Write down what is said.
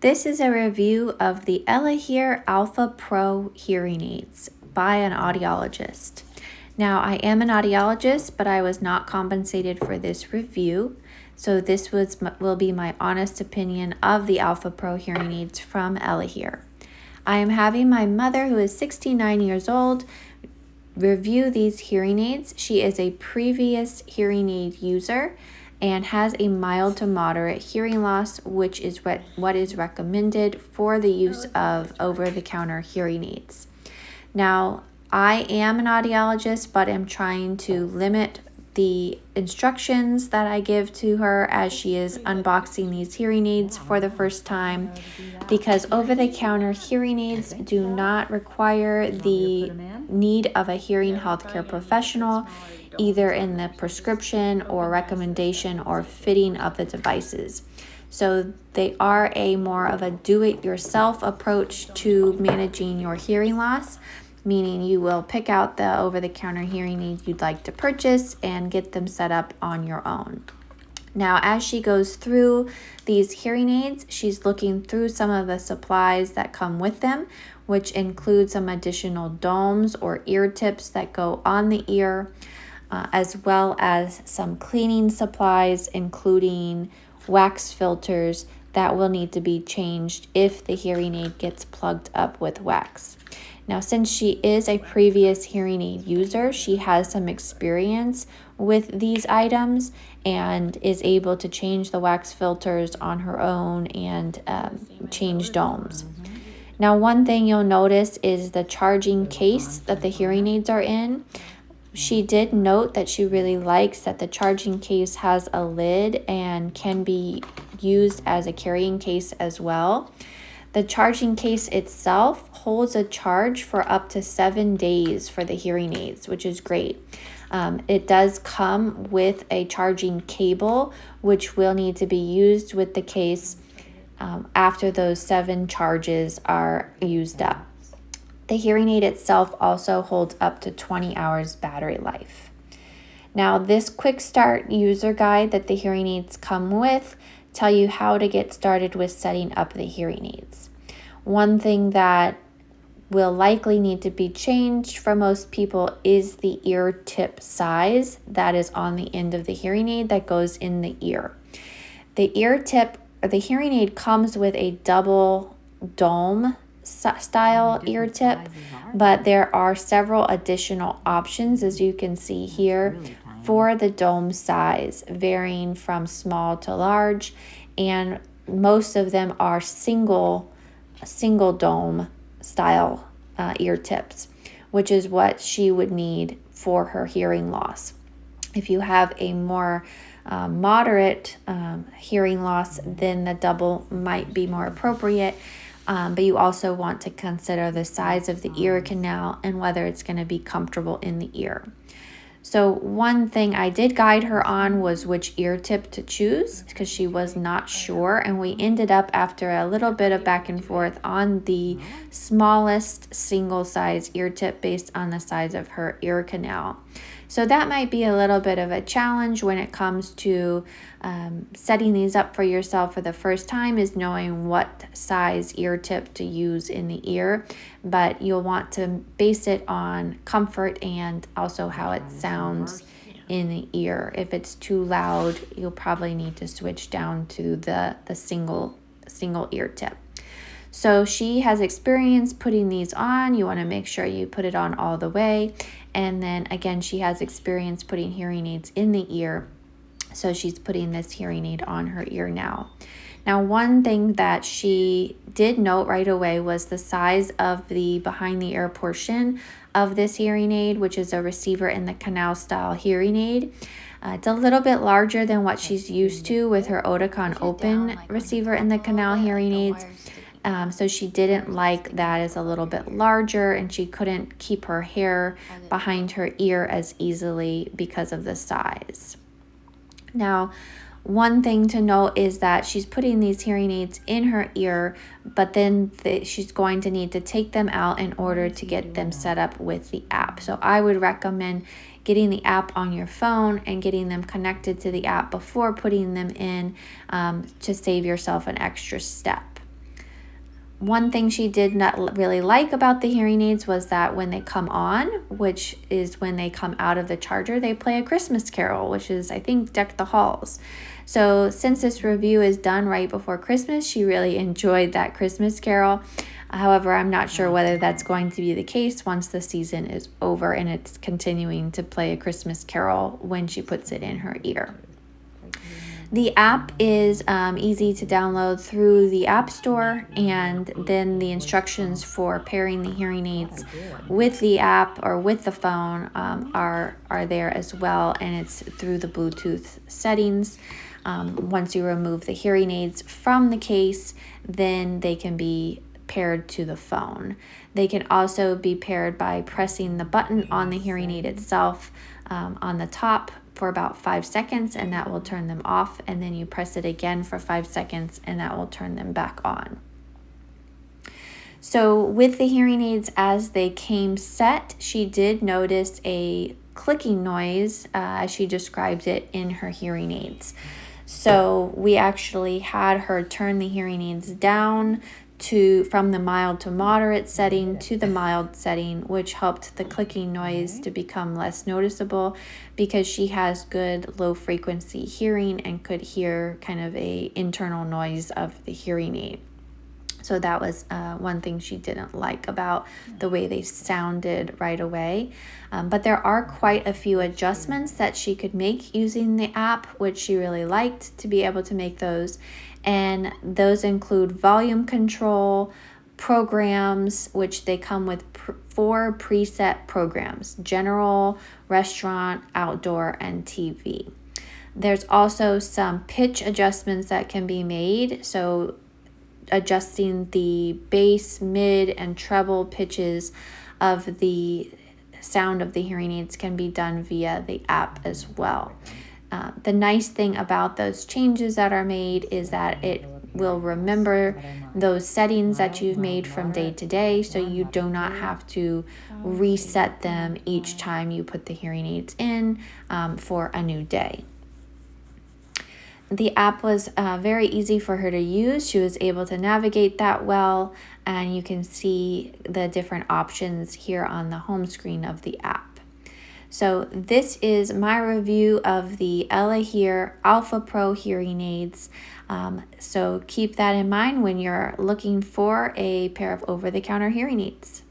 This is a review of the Elehear Alpha Pro hearing aids by an audiologist. Now, I am an audiologist, but I was not compensated for this review, so this will be my honest opinion of the Alpha Pro hearing aids from Elehear. I am having my mother, who is 69 years old, review these hearing aids. She is a previous hearing aid user and has a mild to moderate hearing loss, which is what is recommended for the use of over-the-counter hearing aids. Now, I am an audiologist, but am trying to limit the instructions that I give to her as she is unboxing these hearing aids for the first time, because over-the-counter hearing aids do not require the need of a hearing healthcare professional, either in the prescription or recommendation or fitting of the devices. So they are a more of a do-it-yourself approach to managing your hearing loss, meaning you will pick out the over-the-counter hearing aids you'd like to purchase and get them set up on your own. Now, as she goes through these hearing aids, she's looking through some of the supplies that come with them, which include some additional domes or ear tips that go on the ear, as well as some cleaning supplies, including wax filters that will need to be changed if the hearing aid gets plugged up with wax. Now, since she is a previous hearing aid user, she has some experience with these items and is able to change the wax filters on her own and change domes. Now, one thing you'll notice is the charging case that the hearing aids are in. She did note that she really likes that the charging case has a lid and can be used as a carrying case as well. The charging case itself holds a charge for up to 7 days for the hearing aids, which is great. It does come with a charging cable, which will need to be used with the case after those 7 charges are used up. The hearing aid itself also holds up to 20 hours battery life. Now, this quick start user guide that the hearing aids come with tell you how to get started with setting up the hearing aids. One thing that will likely need to be changed for most people is the ear tip size that is on the end of the hearing aid that goes in the ear. The ear tip, or the hearing aid, comes with a double dome style ear tip, but there are several additional options, as you can see here, for the dome size, varying from small to large, and most of them are single dome style ear tips, which is what she would need for her hearing loss. If you have a more moderate hearing loss, then the double might be more appropriate. But you also want to consider the size of the ear canal and whether it's going to be comfortable in the ear. So one thing I did guide her on was which ear tip to choose, because she was not sure, and we ended up, after a little bit of back and forth, on the smallest single size ear tip based on the size of her ear canal. So that might be a little bit of a challenge when it comes to setting these up for yourself for the first time, is knowing what size ear tip to use in the ear. But you'll want to base it on comfort and also how it sounds in the ear. If it's too loud, you'll probably need to switch down to the single ear tip. So she has experience putting these on. You want to make sure you put it on all the way. And then again, she has experience putting hearing aids in the ear. So she's putting this hearing aid on her ear now. Now, one thing that she did note right away was the size of the behind the ear portion of this hearing aid, which is a receiver in the canal style hearing aid. It's a little bit larger than what she's used to with her Oticon Open receiver in the canal hearing aids. So she didn't like that as a little bit larger, and she couldn't keep her hair behind her ear as easily because of the size. Now, one thing to note is that she's putting these hearing aids in her ear, but then she's going to need to take them out in order to get them set up with the app. So I would recommend getting the app on your phone and getting them connected to the app before putting them in, to save yourself an extra step. One thing she did not really like about the hearing aids was that when they come on, which is when they come out of the charger, they play a Christmas carol, which is, I think, Deck the Halls. So since this review is done right before Christmas, she really enjoyed that Christmas carol. However, I'm not sure whether that's going to be the case once the season is over and it's continuing to play a Christmas carol when she puts it in her ear. The app is easy to download through the App Store, and then the instructions for pairing the hearing aids with the app or with the phone are there as well, and it's through the Bluetooth settings. Once you remove the hearing aids from the case, then they can be paired to the phone. They can also be paired by pressing the button on the hearing aid itself on the top for about 5 seconds, and that will turn them off, and then you press it again for 5 seconds and that will turn them back on. So with the hearing aids as they came set, she did notice a clicking noise as she described it in her hearing aids. So we actually had her turn the hearing aids down from the mild to moderate setting to the mild setting, which helped the clicking noise to become less noticeable because she has good low frequency hearing and could hear kind of a internal noise of the hearing aid. So that was one thing she didn't like about the way they sounded right away. But there are quite a few adjustments that she could make using the app, which she really liked to be able to make those. And those include volume control, programs, which they come with 4 preset programs: general, restaurant, outdoor, and TV. There's also some pitch adjustments that can be made. So adjusting the bass, mid, and treble pitches of the sound of the hearing aids can be done via the app as well. The nice thing about those changes that are made is that it will remember those settings that you've made from day to day, so you do not have to reset them each time you put the hearing aids in for a new day. The app was very easy for her to use. She was able to navigate that well, and you can see the different options here on the home screen of the app. So this is my review of the Elehear Alpha Pro hearing aids. So keep that in mind when you're looking for a pair of over-the-counter hearing aids.